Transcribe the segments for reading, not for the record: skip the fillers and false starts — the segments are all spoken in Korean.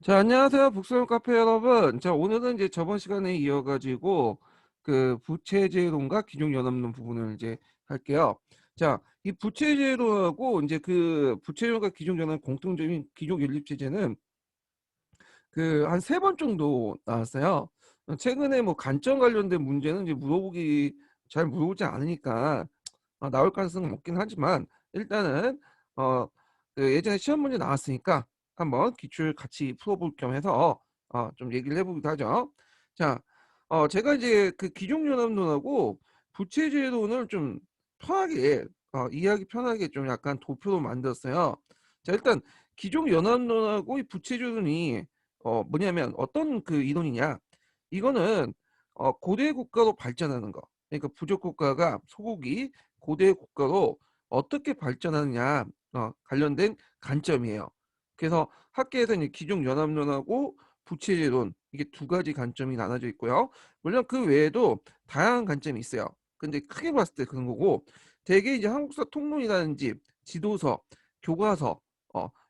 자, 안녕하세요. 북소형 카페 여러분. 자, 오늘은 이제 저번 시간에 이어가지고 그 부채제도론과 기존연합론 부분을 이제 할게요. 자, 이 부채제도하고 이제 그 부채제도론과 기존연합 공통점인 기존연립체제는 그 한 세 번 정도 나왔어요. 최근에 뭐 간점 관련된 문제는 이제 물어보기 잘 물어보지 않으니까 나올 가능성은 없긴 하지만 일단은 어 그 예전에 시험 문제 나왔으니까 한번 기출 같이 풀어볼 겸 해서 좀 얘기를 해보기도 하죠. 자, 제가 이제 그 기종연합론하고 부채제도론을 좀 편하게 이해하기 편하게 좀 약간 도표로 만들었어요. 자, 일단 기종연합론하고 이 부채제도론이 뭐냐면 어떤 그 이론이냐? 이거는 고대 국가로 발전하는 거. 그러니까 부족 국가가 소국이 고대 국가로 어떻게 발전하느냐 관련된 관점이에요. 그래서 학계에서는 기존 연합론하고 부채제론 이게 두 가지 관점이 나눠져 있고요. 물론 그 외에도 다양한 관점이 있어요. 근데 크게 봤을 때 그런 거고 대개 이제 한국사 통론이라든지 지도서, 교과서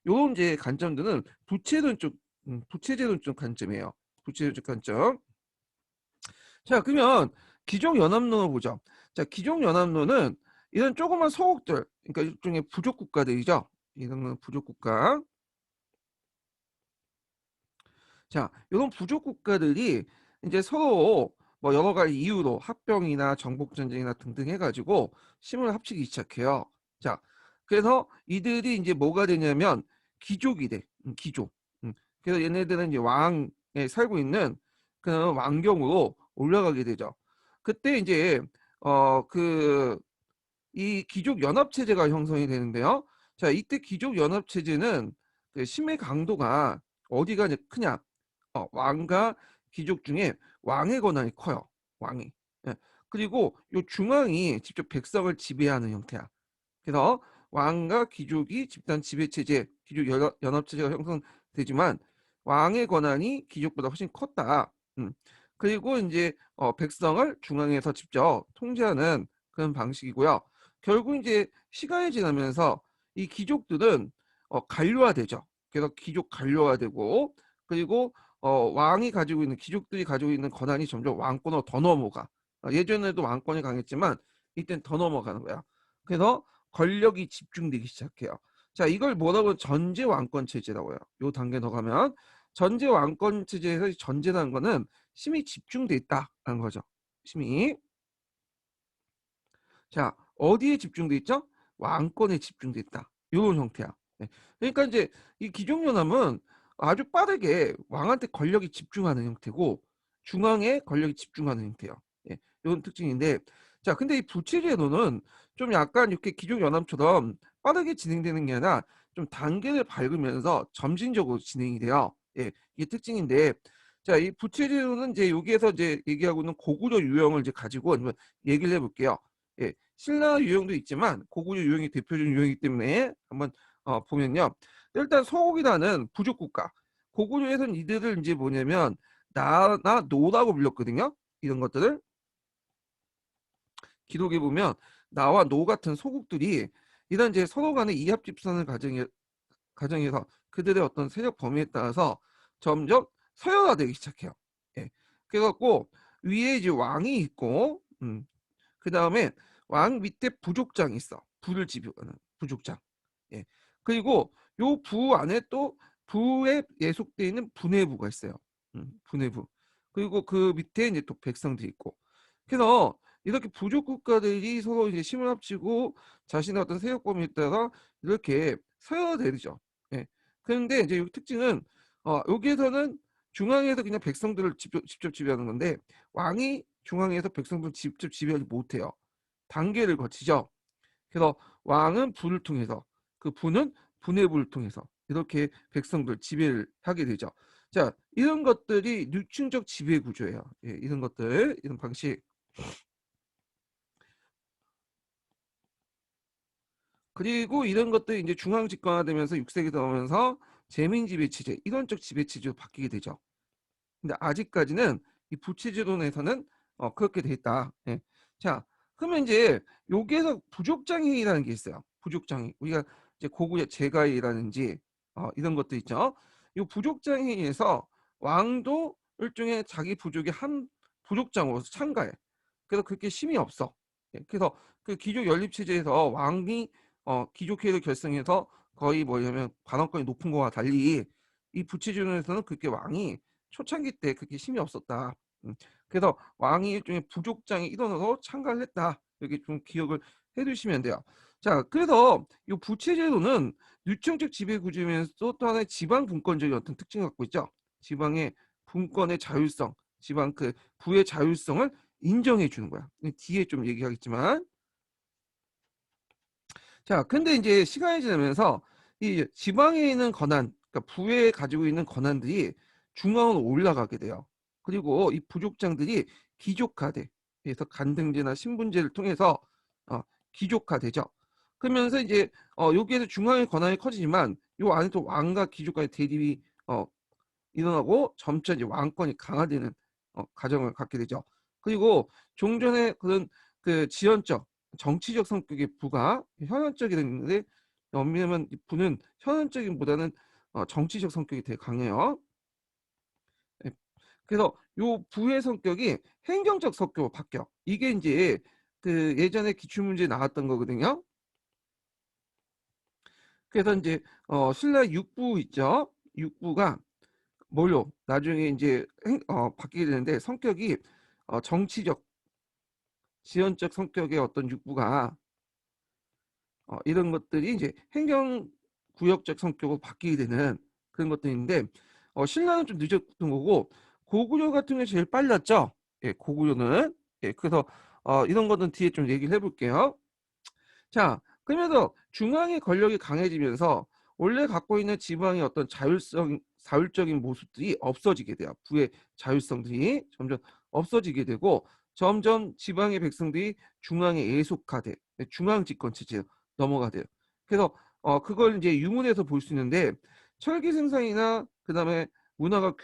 요런 이제 관점들은 부채제론 쪽 관점이에요. 부채제론 쪽 관점. 자, 그러면 기종연합론을 보죠. 자, 기종연합론은 이런 조그만 소국들, 그러니까 일종의 부족 국가들이죠. 이런 부족 국가. 자, 이런 부족 국가들이 이제 서로 뭐 여러 가지 이유로 합병이나 정복 전쟁이나 등등 해가지고 힘을 합치기 시작해요. 자, 그래서 이들이 이제 뭐가 되냐면 귀족이 돼. 귀족. 그래서 얘네들은 이제 왕에 살고 있는 그 왕경으로 올라가게 되죠. 그때 이제 그 이 귀족 연합 체제가 형성이 되는데요. 자, 이때 귀족 연합 체제는 그 힘의 강도가 어디가 이제 크냐? 왕과 귀족 중에 왕의 권한이 커요. 왕이. 예. 그리고 요 중앙이 직접 백성을 지배하는 형태야. 그래서 왕과 귀족이 집단 지배 체제, 귀족 연합 체제가 형성되지만 왕의 권한이 귀족보다 훨씬 컸다. 그리고 이제 백성을 중앙에서 직접 통제하는 그런 방식이고요. 결국 이제 시간이 지나면서 이 귀족들은 관료화되죠. 그래서 귀족 관료화되고 그리고 왕이 가지고 있는 귀족들이 가지고 있는 권한이 점점 왕권으로 더 넘어가. 예전에도 왕권이 강했지만 이때는 더 넘어가는 거야. 그래서 권력이 집중되기 시작해요. 자, 이걸 뭐라고 전제 왕권 체제라고 해요. 요 단계 더 가면 전제 왕권 체제에서 전제라는 거는 힘이 집중돼 있다라는 거죠. 힘이. 자, 어디에 집중돼 있죠? 왕권에 집중돼 있다. 이런 형태야. 네. 그러니까 이제 이 기종연합은 아주 빠르게 왕한테 권력이 집중하는 형태고 중앙에 권력이 집중하는 형태예요. 예, 이런 특징인데 자, 근데 이 부채제도는 좀 약간 이렇게 기종연합처럼 빠르게 진행되는 게 아니라 좀 단계를 밟으면서 점진적으로 진행이 돼요. 예, 이게 특징인데 자, 이 부채제도는 이제 여기에서 이제 얘기하고 있는 고구려 유형을 이제 가지고 한번 얘기를 해볼게요. 예, 신라 유형도 있지만 고구려 유형이 대표적인 유형이기 때문에 한번 보면요. 일단 서옥이라는 부족 국가. 고구려에서는 이들을 이제 뭐냐면 나나 노라고 불렸거든요. 이런 것들을 기록에 보면 나와 노 같은 소국들이 이런 이제 서로 간의 이합 집산을 가정에서 그들의 어떤 세력 범위에 따라서 점점 서열화되기 시작해요. 예. 그래갖고 위에 이제 왕이 있고, 그 다음에 왕 밑에 부족장이 있어. 부를 지배하는 부족장. 예. 그리고 요 부 안에 또 부에 예속되어 있는 분해부가 있어요. 분해부. 그리고 그 밑에 이제 또 백성들이 있고. 그래서 이렇게 부족 국가들이 서로 이제 힘을 합치고 자신의 어떤 세력 범위에 따라 이렇게 서열되죠. 예. 그런데 이제 이 특징은 여기에서는 중앙에서 그냥 백성들을 직접 지배하는 건데 왕이 중앙에서 백성들을 직접 지배하지 못해요. 단계를 거치죠. 그래서 왕은 부를 통해서 그 부는 분해부를 통해서 이렇게 백성들 지배를 하게 되죠. 자, 이런 것들이 뉴층적 지배 구조예요. 예, 이런 것들, 이런 방식. 그리고 이런 것들이 이제 중앙 집권화되면서 6세기 들어오면서 재민 지배 체제, 이론적 지배 체제로 바뀌게 되죠. 근데 아직까지는 이 부채제도에서는 그렇게 돼 있다. 예. 자, 그러면 이제 여기에서 부족장애라는 게 있어요. 부족장애. 우리가 이제 고구려 제가이라든지 이런 것도 있죠. 이 부족장에 의해서 왕도 일종의 자기 부족의 한 부족장으로서 참가해. 그래서 그렇게 힘이 없어. 예, 그래서 그 귀족 연립 체제에서 왕이 귀족회의를 결성해서 거의 뭐냐면 관원권이 높은 거와 달리 이 부채제도에서는 그렇게 왕이 초창기 때 그렇게 힘이 없었다. 그래서 왕이 일종의 부족장의 일원으로 참가를 했다. 이렇게 좀 기억을 해 두시면 돼요. 자, 그래서 이 부채제도는 유청적 지배 구조면서 또 하나의 지방 분권적인 어떤 특징을 갖고 있죠. 지방의 분권의 자율성, 지방 그 부의 자율성을 인정해 주는 거야. 뒤에 좀 얘기하겠지만. 자, 근데 이제 시간이 지나면서 이 지방에 있는 권한, 그러니까 부에 가지고 있는 권한들이 중앙으로 올라가게 돼요. 그리고 이 부족장들이 귀족화돼. 그래서 간등제나 신분제를 통해서 어, 귀족화되죠. 그러면서 이제 여기에서 중앙의 권한이 커지지만 요 안에 또 왕과 귀족과의 대립이 일어나고 점차 이제 왕권이 강화되는 과정을 갖게 되죠. 그리고 종전의 그런 그 지연적 정치적 성격의 부가 현현적이 됐는데 왜냐면 이 부는 현현적인보다는 정치적 성격이 되게 강해요. 예. 그래서 요 부의 성격이 행정적 성격으로 바뀌어. 이게 이제 그 예전에 기출문제에 나왔던 거거든요. 그래서 이제 신라 육부 있죠. 육부가 뭘로 나중에 이제 바뀌게 되는데 성격이 정치적 지연적 성격의 어떤 육부가 이런 것들이 이제 행정구역적 성격으로 바뀌게 되는 그런 것들인데 신라는 좀 늦었던 거고 고구려 같은 게 제일 빨랐죠. 예, 고구려는. 예, 그래서 이런 것은 뒤에 좀 얘기를 해볼게요. 자, 그러면서 중앙의 권력이 강해지면서 원래 갖고 있는 지방의 어떤 자율적인 모습들이 없어지게 돼요. 부의 자율성들이 점점 없어지게 되고 점점 지방의 백성들이 중앙에 예속화돼. 중앙 집권 체제로 넘어가 돼요. 그래서 그걸 이제 유문에서 볼 수 있는데 철기 생산이나 그다음에 문화가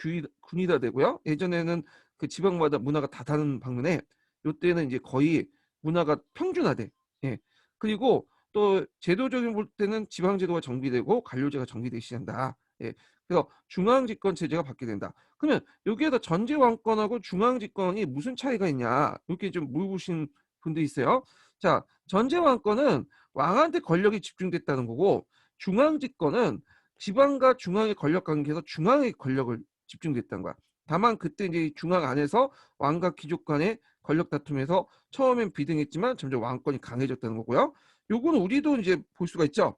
군이다 되고요. 예전에는 그 지방마다 문화가 다 다른 반면에 요때는 이제 거의 문화가 평준화돼. 예. 그리고 또 제도적인 볼 때는 지방제도가 정비되고 관료제가 정비되기 시작한다. 예. 그래서 중앙집권 체제가 받게 된다. 그러면 여기에다 전제왕권하고 중앙집권이 무슨 차이가 있냐? 이렇게 좀 물어보신 분도 있어요. 자, 전제왕권은 왕한테 권력이 집중됐다는 거고 중앙집권은 지방과 중앙의 권력 관계에서 중앙의 권력을 집중됐다는 거야. 다만 그때 이제 중앙 안에서 왕과 귀족 간의 권력 다툼에서 처음엔 비등했지만 점점 왕권이 강해졌다는 거고요. 요거는 우리도 이제 볼 수가 있죠.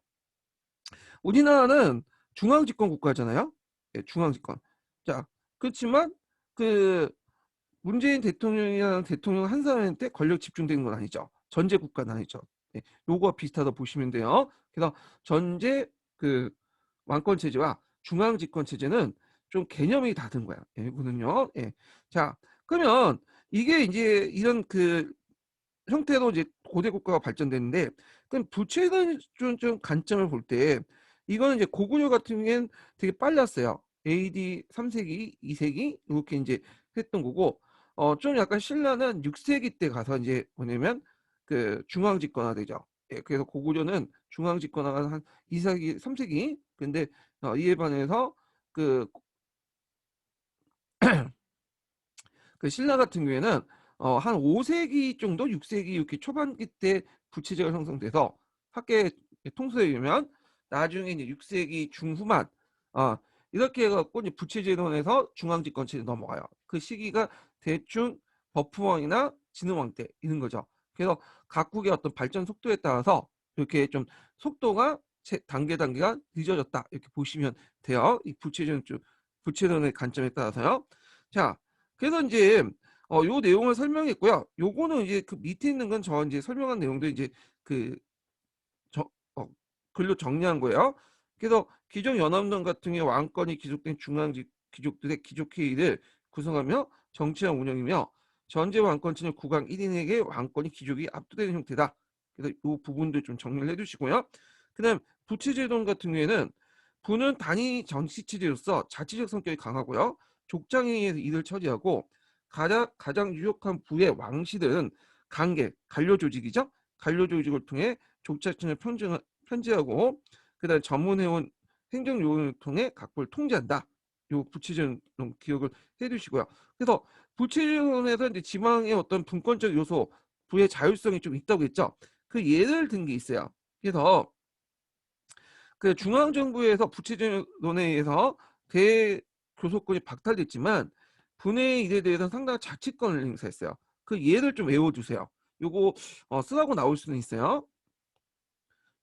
우리나라는 중앙집권 국가잖아요. 예, 중앙집권. 자, 그렇지만 그 문재인 대통령이라는 대통령 한 사람한테 권력 집중되는 건 아니죠. 전제 국가는 아니죠. 예, 요거와 비슷하다 보시면 돼요. 그래서 전제 그 왕권 체제와 중앙 집권 체제는 좀 개념이 다른 거야. 예, 이거는요. 예. 자, 그러면 이게 이제 이런 그 형태로 이제 고대 국가가 발전됐는데 그럼 부채는 좀 관점을 볼 때 이거는 이제 고구려 같은 경우에는 되게 빨랐어요. AD 3세기, 2세기 이렇게 이제 했던 거고 좀 약간 신라는 6세기 때 가서 이제 뭐냐면 그 중앙 집권화 되죠. 예, 그래서 고구려는 중앙 집권화가 한 2세기, 3세기. 근데 이에 반해서 그 그 신라 같은 경우에는 한 5세기 정도, 6세기 이렇게 초반기 때 부채제가 형성돼서 학계 통솔에 의하면 나중에 이제 6세기 중후반 이렇게 해갖고 이제 부채제도에서 중앙집권체제 넘어가요. 그 시기가 대충 버프왕이나 진흥왕 때 있는 거죠. 그래서 각국의 어떤 발전 속도에 따라서 이렇게 좀 속도가 단계가 늦어졌다 이렇게 보시면 돼요. 이 부채전의 관점에 따라서요. 자, 그래서 이제 요 내용을 설명했고요. 요거는 이제 그 밑에 있는 건 저 이제 설명한 내용도 이제 그 저, 어, 글로 정리한 거예요. 그래서 기존 연합령 같은 경우 왕권이 귀속된 귀족들의 귀족회의를 구성하며 정치와 운영이며 전제 왕권층의 국왕 1인에게 왕권이 귀족이 압도되는 형태다. 그래서 이 부분도 좀 정리를 해두시고요. 그다음 부채제도 같은 경우에는 부는 단위 정치체제로서 자치적 성격이 강하고요. 족장에 의해서 일을 처리하고 가장 유력한 부의 왕실은 관료 조직이죠. 관료 조직을 통해 족자층을 편제하고 그다음 전문회원 행정요원을 통해 각부를 통제한다. 요 부채제도는 기억을 해 두시고요. 그래서 부채제도에서 이제 지방의 어떤 분권적 요소, 부의 자율성이 좀 있다고 했죠. 그 예를 든 게 있어요. 그래서 그 중앙정부에서 부채제도에 의해서 대교섭권이 박탈됐지만 분의 일에 대해서는 상당한 자치권을 행사했어요. 그 예를 좀 외워 두세요. 요거 쓰라고 나올 수는 있어요.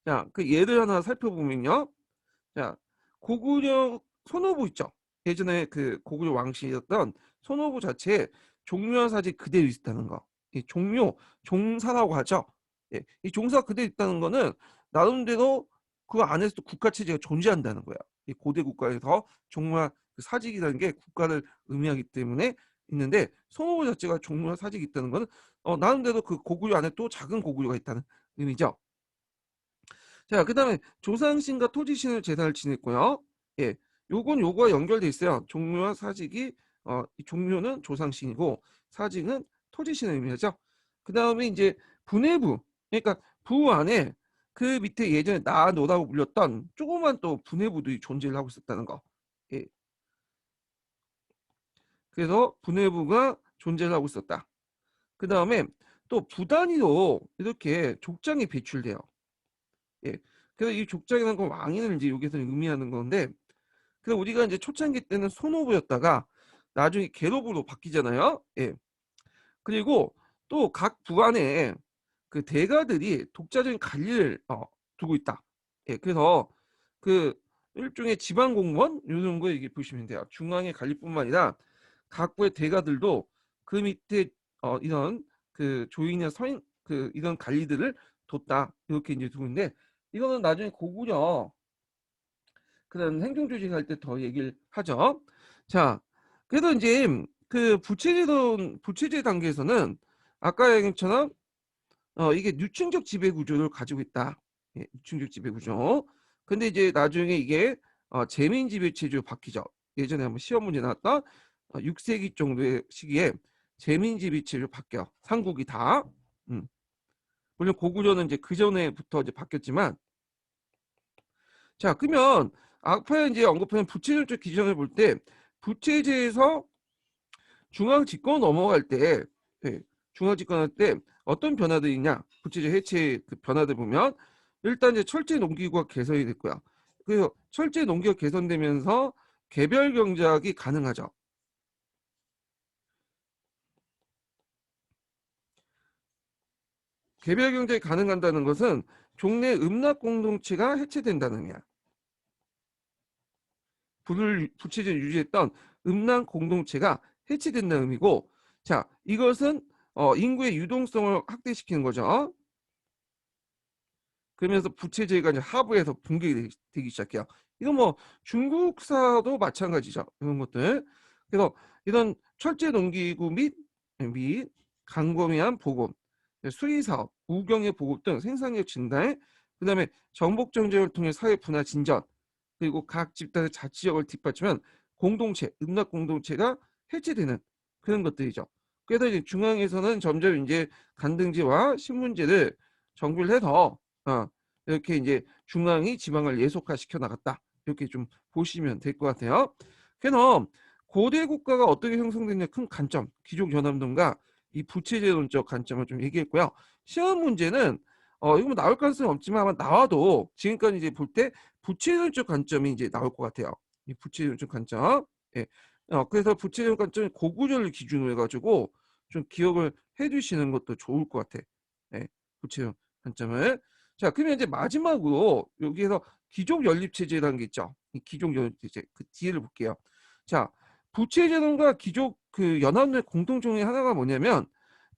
자, 그 예를 하나 살펴보면요. 자, 고구려 손오부 있죠. 예전에 그 고구려 왕실이었던 손오부 자체에 종묘 사지 그대로 있다는 거. 이 종묘, 종사라고 하죠. 예, 이 종사가 그대로 있다는 거는 나름대로 그 안에서도 국가 체제가 존재한다는 거예요. 이 고대 국가에서 종묘 그 사직이라는 게 국가를 의미하기 때문에 있는데 손오부 자체가 종묘 사직이 있다는 거는 나름대로 그 고구려 안에 또 작은 고구려가 있다는 의미죠. 자, 그다음에 조상신과 토지신을 제사를 지냈고요. 예. 요건 요거와 연결돼 있어요. 종묘와 사직이 이 종묘는 조상신이고 사직은 토지신을 의미하죠. 그다음에 이제 분해부. 그러니까 부 안에 그 밑에 예전에 나노라고 불렸던 조그만 또 분해부들이 존재를 하고 있었다는 거. 예. 그래서 분해부가 존재를 하고 있었다. 그다음에 또 부 단위로 이렇게 족장이 배출돼요. 예. 그래서 이 족장이라는 건 왕인을 이제 여기서 의미하는 건데, 그래서 우리가 이제 초창기 때는 손오부였다가 나중에 계로부로 바뀌잖아요. 예. 그리고 또 각 부안에 그 대가들이 독자적인 관리를 두고 있다. 예. 그래서 그 일종의 지방 공무원 요런 거 얘기 보시면 돼요. 중앙의 관리뿐만 아니라 각 부의 대가들도 그 밑에 이런 그 조인이나 서인 그 이런 관리들을 뒀다. 이렇게 이제 두고 있는데 이거는 나중에 고구려 그다음 행정조직할 때 더 얘기를 하죠. 자, 그래도 이제 그 부채제 단계에서는 아까 얘기처럼 이게 유층적 지배 구조를 가지고 있다. 예, 유층적 지배 구조. 근데 이제 나중에 이게 재민 지배 체제로 바뀌죠. 예전에 한번 시험 문제 나왔던 6세기 정도의 시기에 재민 지배 체제로 바뀌어. 삼국이 다. 음. 물론 고구려는 이제 그 전에부터 이제 바뀌었지만, 자, 그러면 앞에 이제 언급한 부채질적 기준을 볼 때 부채제에서 중앙 집권 넘어갈 때, 예, 중앙 집권할 때 어떤 변화들이 있냐? 부채제 해체 그 변화들 보면 일단 이제 철제 농기구가 개선이 됐고요. 그래서 철제 농기구가 개선되면서 개별 경작이 가능하죠. 개별 경작이 가능한다는 것은 종래 음락 공동체가 해체된다는 의미야. 불을 부채질 유지했던 음란 공동체가 해체된다는 의미고, 자, 이것은 인구의 유동성을 확대시키는 거죠. 그러면서 부채제가 이제 하부에서 붕괴되기 시작해요. 이건 뭐 중국사도 마찬가지죠. 이런 것들. 그래서 이런 철제 농기구 및 광범위한 보급, 수의사업, 우경의 보급 등 생산력 증대, 그다음에 정복 정책을 통해 사회 분화 진전, 그리고 각 집단의 자치력을 뒷받침한 공동체, 음락 공동체가 해체되는 그런 것들이죠. 그래서 이제 중앙에서는 점점 이제 간등제와 신문제를 정비를 해서 이렇게 이제 중앙이 지방을 예속화시켜 나갔다. 이렇게 좀 보시면 될 것 같아요. 그래서 고대 국가가 어떻게 형성됐냐 큰 관점, 귀족 연합론과 이 부채제론적 관점을 좀 얘기했고요. 시험 문제는 이거 뭐 나올 가능성은 없지만 아마 나와도 지금까지 이제 볼 때 부채론적 관점이 이제 나올 것 같아요. 이 부채론적 관점. 예. 그래서 부채론 관점이 고구려를 기준으로 해가지고 좀 기억을 해두시는 것도 좋을 것 같아. 예. 부채론 관점을. 자, 그러면 이제 마지막으로 여기에서 귀족 연립 체제라는 게 있죠. 이 귀족 연립 체제 그 뒤를 볼게요. 자, 부채제도과 귀족 그 연합의 공통점이 하나가 뭐냐면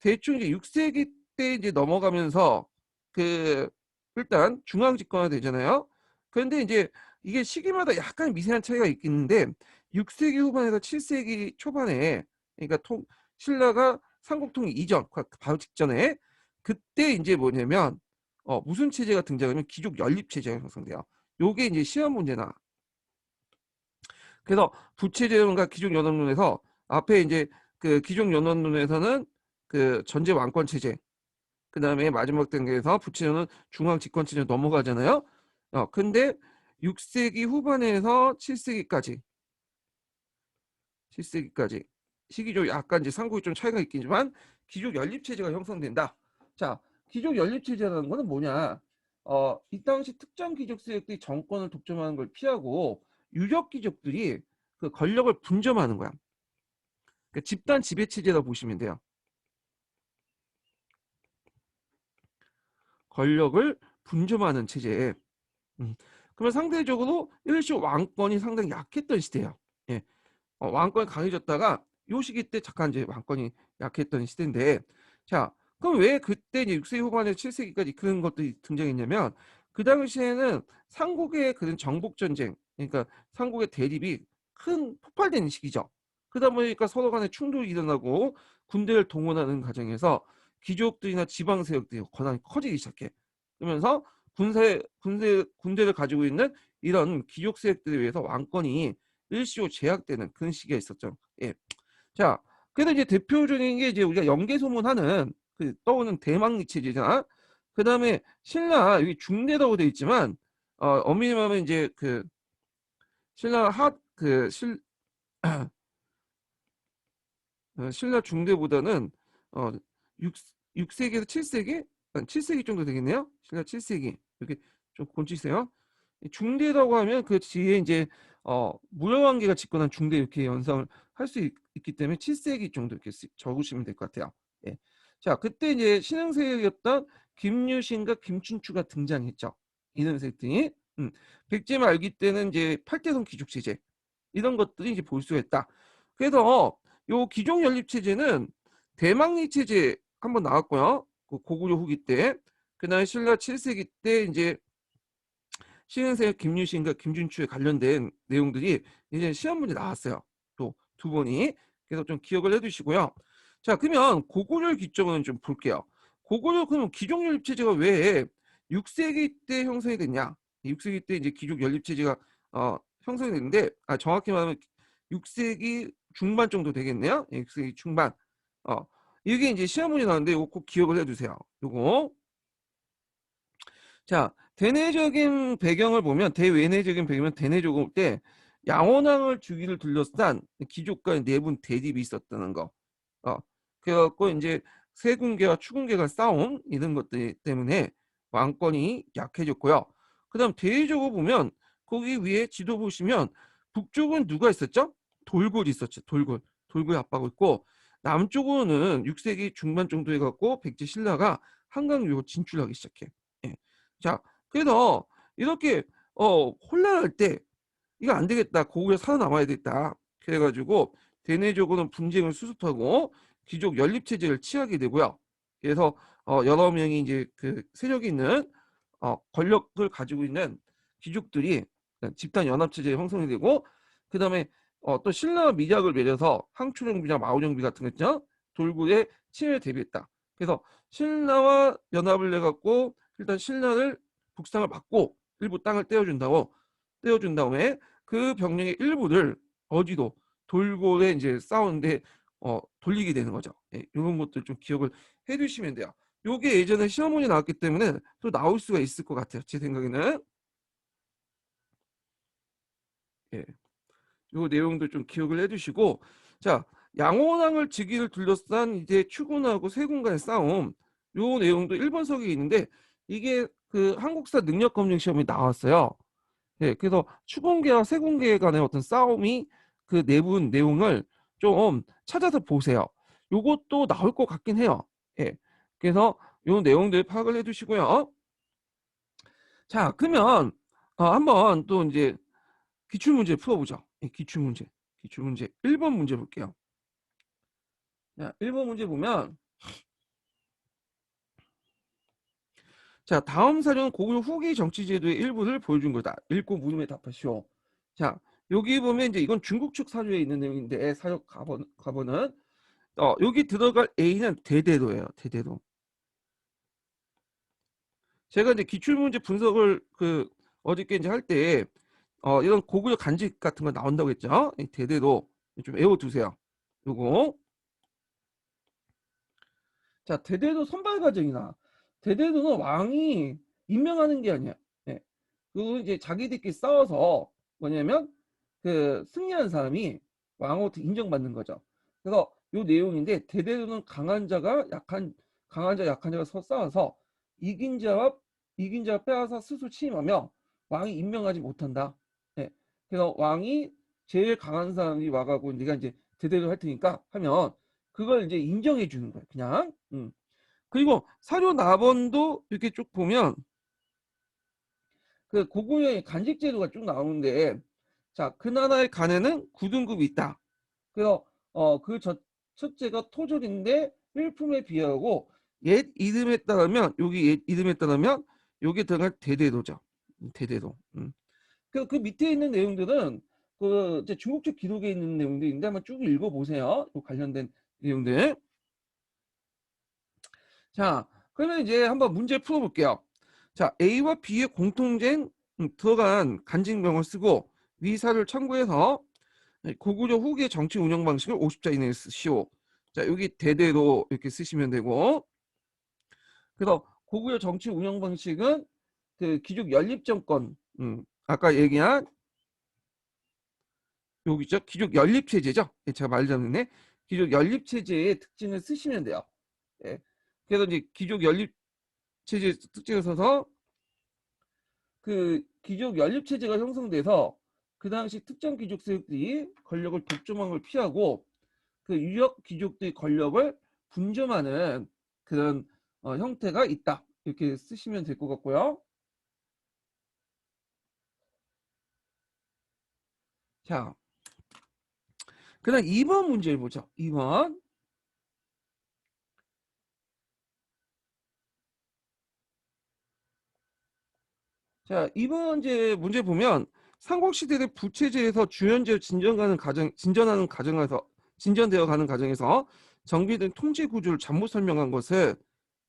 대충 이제 6세기 때 이제 넘어가면서 그 일단 중앙 집권화 되잖아요. 그런데 이제 이게 시기마다 약간 미세한 차이가 있겠는데 6세기 후반에서 7세기 초반에 그러니까 신라가 삼국통일 이전 바로 직전에 그때 이제 뭐냐면 무슨 체제가 등장하면 귀족 연립 체제가 형성돼요. 요게 이제 시험 문제나. 그래서 부채제론과 귀족 연합론에서 앞에 이제 그 귀족 연합론에서는 그 전제 왕권 체제, 그 다음에 마지막 단계에서 부채제도는 중앙 집권 체제로 넘어가잖아요. 근데 6세기 후반에서 7세기까지 시기조 약간 이제 삼국이 좀 차이가 있겠지만 귀족 연립 체제가 형성된다. 자, 귀족 연립 체제라는 거는 뭐냐? 이 당시 특정 귀족 세력들이 정권을 독점하는 걸 피하고 유력 귀족들이 그 권력을 분점하는 거야. 그러니까 집단 지배 체제라고 보시면 돼요. 권력을 분점하는 체제. 그러면 상대적으로 일시 왕권이 상당히 약했던 시대예요. 예. 왕권이 강해졌다가 요 시기 때 잠깐 이제 왕권이 약했던 시대인데, 자, 그럼 왜 그때 이제 6세기 후반에 7세기까지 그런 것들이 등장했냐면 그 당시에는 삼국의 그런 정복 전쟁, 그러니까 삼국의 대립이 큰 폭발되는 시기죠. 그러다 보니까 서로 간에 충돌이 일어나고 군대를 동원하는 과정에서 귀족들이나 지방 세력들이 권한이 커지기 시작해. 그러면서 군대를 가지고 있는 이런 귀족 세력들에 의해서 왕권이 일시로 제약되는 그런 시기가 있었죠. 예. 자, 그래서 이제 대표적인 게 이제 우리가 연개소문하는 그 떠오는 대망리 체제잖아. 그 다음에 신라 여기 중대라고 되어 있지만 엄밀히 말하면 이제 그 신라 신라 중대보다는 어 6, 6세기에서 7세기? 7세기 정도 되겠네요. 신라 7세기. 이렇게 좀 곤치세요. 중대라고 하면 그 뒤에 이제 무령왕개가 집권한 중대 이렇게 연상을 할 수 있기 때문에 7세기 정도 이렇게 적으시면 될 것 같아요. 예. 자, 그때 이제 신흥세력이었던 김유신과 김춘추가 등장했죠. 이등세력들이. 백제 말기 때는 이제 팔대성 귀족 체제 이런 것들이 이제 볼 수가 있다. 그래서 요 기종 연립 체제는 대망리 체제 한번 나왔고요. 그 고구려 후기 때. 그다음에 신라 7세기 때 이제 신은세 김유신과 김준추에 관련된 내용들이 이제 시험 문제 나왔어요. 또 두 번이. 그래서 좀 기억을 해두시고요. 자, 그러면 고구려 기점은 좀 볼게요. 고구려 그러면 귀족 연립 체제가 왜 6세기 때 형성이 됐냐? 6세기 때 이제 귀족 연립 체제가 형성이 됐는데, 정확히 말하면 6세기 중반 정도 되겠네요. 6세기 중반. 이게 이제 시험 문제 나왔는데 이거 꼭 기억을 해두세요. 요거. 자, 대내적인 배경을 보면 대외내적인 배경은 대내적으로 볼 때 양원왕을 주기를 둘러싼 귀족과의 내분 대립이 있었다는 거. 어, 그래갖고 이제 세군계와 추군계가 싸움 이런 것들 때문에 왕권이 약해졌고요. 그다음 대외적으로 보면 거기 위에 지도 보시면 북쪽은 누가 있었죠? 돌골이 있었죠. 돌골이 압박하고 있고 남쪽으로는 6세기 중반 정도 해갖고 백제 신라가 한강으로 진출하기 시작해. 예. 자, 그래서 이렇게 혼란할 때 이거 안 되겠다. 고구려 살아남아야 되겠다. 그래가지고 대내적으로는 분쟁을 수습하고 귀족 연립 체제를 취하게 되고요. 그래서 여러 명이 이제 그 세력이 있는 권력을 가지고 있는 귀족들이 집단 연합 체제 형성이 되고, 그다음에 또 신라 미략을 매려서 항초정비나 마오정비 같은 거 있죠. 돌고의 침해에 대비했다. 그래서 신라와 연합을 내 갖고 일단 신라를 북상을 막고 일부 땅을 떼어준 다음에 그 병력의 일부를 어디도 돌고래 이제 싸우는데 돌리게 되는 거죠. 예, 이런 것들 좀 기억을 해두시면 돼요. 요게 예전에 시험문이 나왔기 때문에 또 나올 수가 있을 것 같아요. 제 생각에는. 예, 요 내용도 좀 기억을 해두시고, 자, 양원왕을 즉위를 둘러싼 이제 추군하고 세군 간의 싸움, 요 내용도 1번석에 있는데 이게 그 한국사 능력검증 시험이 나왔어요. 예, 그래서 추공계와 세공계 간의 어떤 싸움이 그 내분 내용을 좀 찾아서 보세요. 요것도 나올 것 같긴 해요. 예. 그래서 요 내용들 파악을 해 두시고요. 자, 그러면 한번 또 이제 기출문제 풀어보죠. 예, 기출문제. 기출문제 1번 문제 볼게요. 자, 1번 문제 보면, 자, 다음 사료는 고구려 후기 정치제도의 일부를 보여준 거다. 읽고 물음에 답하시오. 자, 여기 보면 이제 이건 중국 측 사료에 있는 내용인데 사료 가번은 여기 들어갈 A는 대대로예요. 대대로. 제가 이제 기출문제 분석을 그 어저께 이제 할 때 이런 고구려 간직 같은 거 나온다고 했죠. 이 대대로 좀 외워두세요. 요거. 자, 대대로 선발 과정이나 대대로는 왕이 임명하는 게 아니야. 예. 그거 이제 자기들끼리 싸워서 뭐냐면 그 승리한 사람이 왕으로부터 인정받는 거죠. 그래서 요 내용인데 대대로는 강한 자 약한 자가 싸워서 이긴 자가 빼앗아 스스로 취임하며 왕이 임명하지 못한다. 예. 그래서 왕이 제일 강한 사람이 와가고 네가 이제 대대로 할 테니까 하면 그걸 이제 인정해 주는 거예요. 그냥. 그리고 사료 나번도 이렇게 쭉 보면 그 고구려의 간직 제도가 쭉 나오는데 자, 그 나라의 간에는 9등급이 있다. 그래서 첫째가 토졸인데 일품에 비하고 옛 이름에 따르면 여기 옛 이름에 따르면 여기 들어갈 대대도죠. 대대도. 그 밑에 있는 내용들은 그 이제 중국적 기록에 있는 내용들인데 한번 쭉 읽어보세요. 관련된 내용들. 자, 그러면 이제 한번 문제 풀어볼게요. 자, A와 B의 공통된 들어간 간직명을 쓰고 위사를 참고해서 고구려 후기의 정치 운영 방식을 50자 이내에 쓰시오. 자, 여기 대대로 이렇게 쓰시면 되고, 그래서 고구려 정치 운영 방식은 그 귀족 연립 정권, 아까 얘기한 여기 있죠? 귀족 연립 체제죠. 예, 제가 말 잘못했네. 귀족 연립 체제의 특징을 쓰시면 돼요. 예. 그래서 이제 귀족 연립 체제 특징을 써서 그 귀족 연립 체제가 형성돼서 그 당시 특정 귀족 세력들이 권력을 독점한 걸 피하고 그 유력 귀족들의 권력을 분점하는 그런 형태가 있다. 이렇게 쓰시면 될 것 같고요. 자, 그다음 2번 문제를 보죠. 2번. 자, 이번 문제 보면 삼국시대의 부채제에서 주연제 진전되어 가는 과정에서 정비된 통제 구조를 잘못 설명한 것을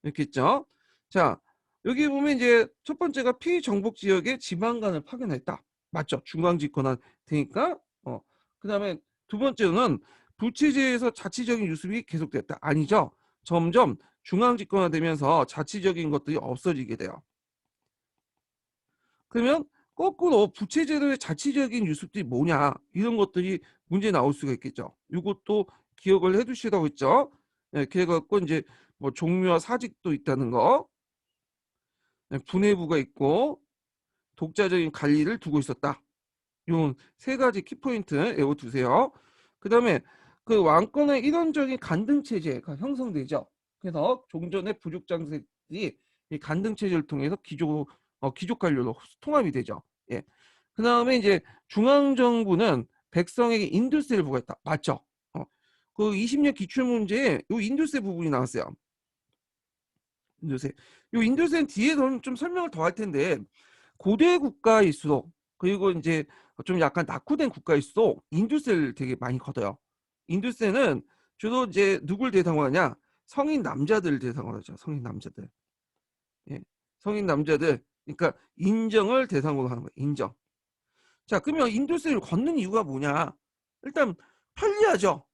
이렇게 있죠. 자, 여기 보면 이제 첫 번째가 피정복 지역의 지방간을 파견했다. 맞죠? 중앙 집권한 되니까. 그다음에 두 번째는 부채제에서 자치적인 유습이 계속됐다. 아니죠. 점점 중앙 집권화되면서 자치적인 것들이 없어지게 돼요. 그러면 거꾸로 부채제도의 자치적인 유습들이 뭐냐 이런 것들이 문제 나올 수가 있겠죠. 이것도 기억을 해두시라고 했죠. 네, 그래갖고 이제 뭐 종묘와 사직도 있다는 거, 네, 분해부가 있고 독자적인 관리를 두고 있었다. 이런 세 가지 키포인트 외워두세요. 그 다음에 그 왕권의 일원적인 간등 체제가 형성되죠. 그래서 종전의 부족 장색들이 이 간등 체제를 통해서 귀족 관료로 통합이 되죠. 예. 그 다음에 이제 중앙 정부는 백성에게 인도세를 부과했다. 맞죠? 그 20년 기출 문제에 이 인도세 부분이 나왔어요. 인도세. 이 인도세는 뒤에서 좀 설명을 더 할 텐데 고대 국가일수록 그리고 이제 좀 약간 낙후된 국가일수록 인도세를 되게 많이 걷어요. 인도세는 주로 이제 누굴 대상으로 하냐? 성인 남자들 대상으로 하죠. 성인 남자들. 예. 성인 남자들. 그러니까 인정을 대상으로 하는 거예요. 인정. 자, 그러면 인도세를 걷는 이유가 뭐냐? 일단 편리하죠.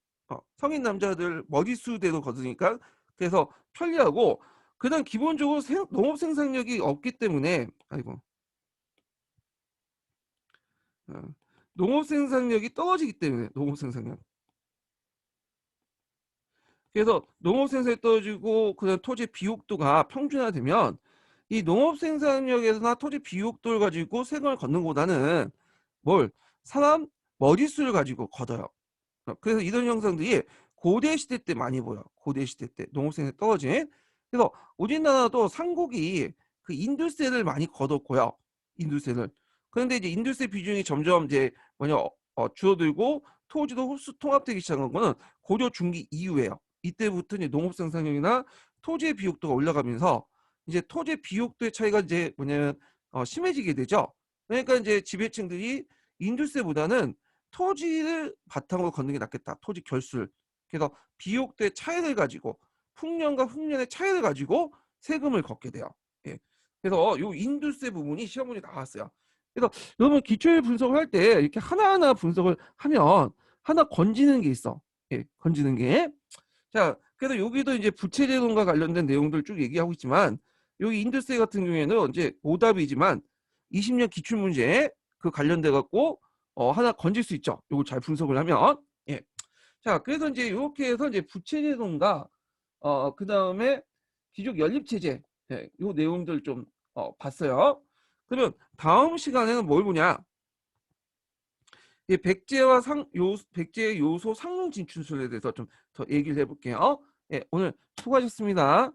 성인 남자들 머릿수대로 걷으니까 그래서 편리하고 그다음 기본적으로 농업 생산력이 없기 때문에 아이고 농업 생산력이 떨어지기 때문에 농업 생산력. 그래서 농업 생산이 떨어지고 그다음 토지 비옥도가 평준화되면 이 농업 생산력에서나 토지 비옥도를 가지고 세금을 걷는 것보다는 뭘 사람 머릿수를 가지고 걷어요. 그래서 이런 현상들이 고대 시대 때 많이 보여. 고대 시대 때 농업 생산이 떨어진. 그래서 우리나라도 삼국이 그 인도세를 많이 걷었고요. 인도세를. 그런데 이제 인도세 비중이 점점 이제 줄어들고 토지도 흡수 통합되기 시작한 거는 고려 중기 이후에요. 이때부터 이제 농업 생산량이나 토지의 비옥도가 올라가면서 이제 토지 비옥도의 차이가 이제 심해지게 되죠. 그러니까 이제 지배층들이 인도세보다는 토지를 바탕으로 걷는 게 낫겠다. 토지 결술. 그래서 비옥도의 차이를 가지고 풍년과 흑년의 차이를 가지고 세금을 걷게 돼요. 예. 그래서 요 인도세 부분이 시험 문제 나왔어요. 그래서 여러분 기출 분석을 할 때 이렇게 하나하나 분석을 하면 하나 건지는 게 있어. 예, 건지는 게. 자, 그래서 여기도 이제 부채제도과 관련된 내용들 쭉 얘기하고 있지만 여기 인도세 같은 경우에는 이제 오답이지만 20년 기출 문제 그 관련돼 갖고 하나 건질 수 있죠. 요걸 잘 분석을 하면. 예. 자, 그래서 이제 요렇게 해서 이제 부채제도인가 그다음에 귀족 연립체제 요 내용들 좀 봤어요. 그러면 다음 시간에는 뭘 보냐? 이 백제의 요소 상론 진출술에 대해서 좀 더 얘기를 해 볼게요. 예, 오늘 수고하셨습니다.